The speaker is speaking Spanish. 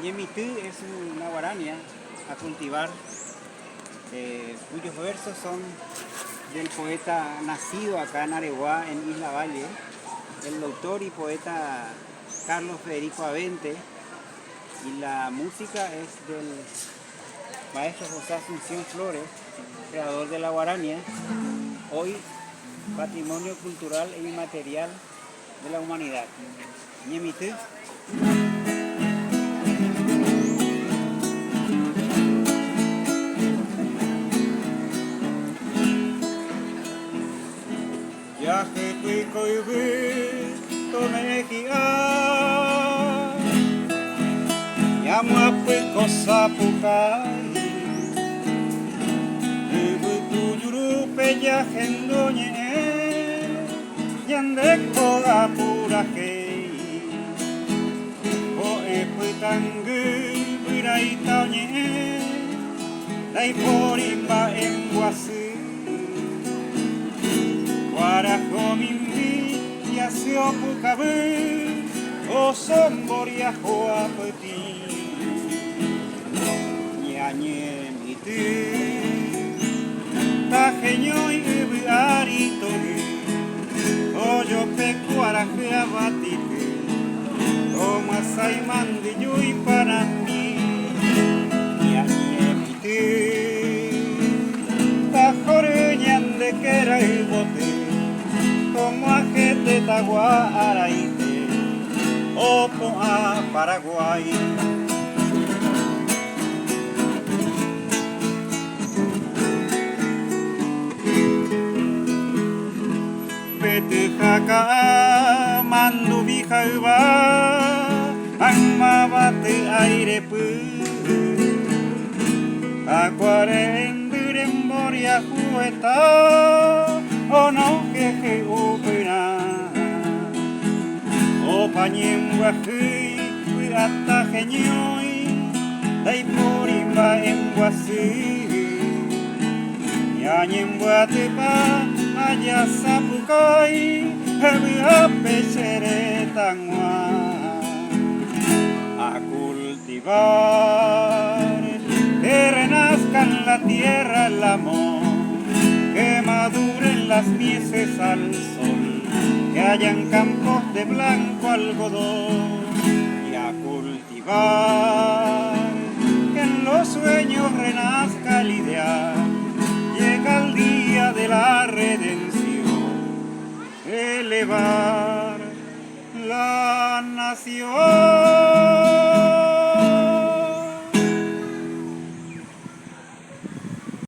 Ñemitú es una guarania a cultivar, cuyos versos son del poeta nacido acá en Areguá, en Isla Valle, el autor y poeta Carlos Federico Avente, y la música es del maestro José Asunción Flores, creador de la guarania, hoy patrimonio cultural e inmaterial de la humanidad. Ñemitú. Yaje tuiko yugu tomekia Yamapu kosapukai Yugu tuyuru peya hendoñe Yandeko apurake O eputangu buraitaoñe Daiporimba enguasu Guarajominmi yasiopukabu O somboria joapeti Ñañemitu Tajeñoi ubu aritogu Oyo pecuaraje abatite O masai mande yui para mí Ñañemitu Tajoreñande kera ibote Como ajete tagua araite Opo a Paraguay Pete jaka mandu bijauba Angma bate aire pu Acuare enduren boria jueta O no queje upena O pañemua hui Ata geñoi Dai porimba enguasi Ñañembua tepa Aya sapukai Hebu apechere tangua A cultivar Que renazca en la tierra el amor Que maduren las mieses al sol Que hayan campos de blanco algodón Y a cultivar Que en los sueños renazca el ideal Llega el día de la redención Elevar la nación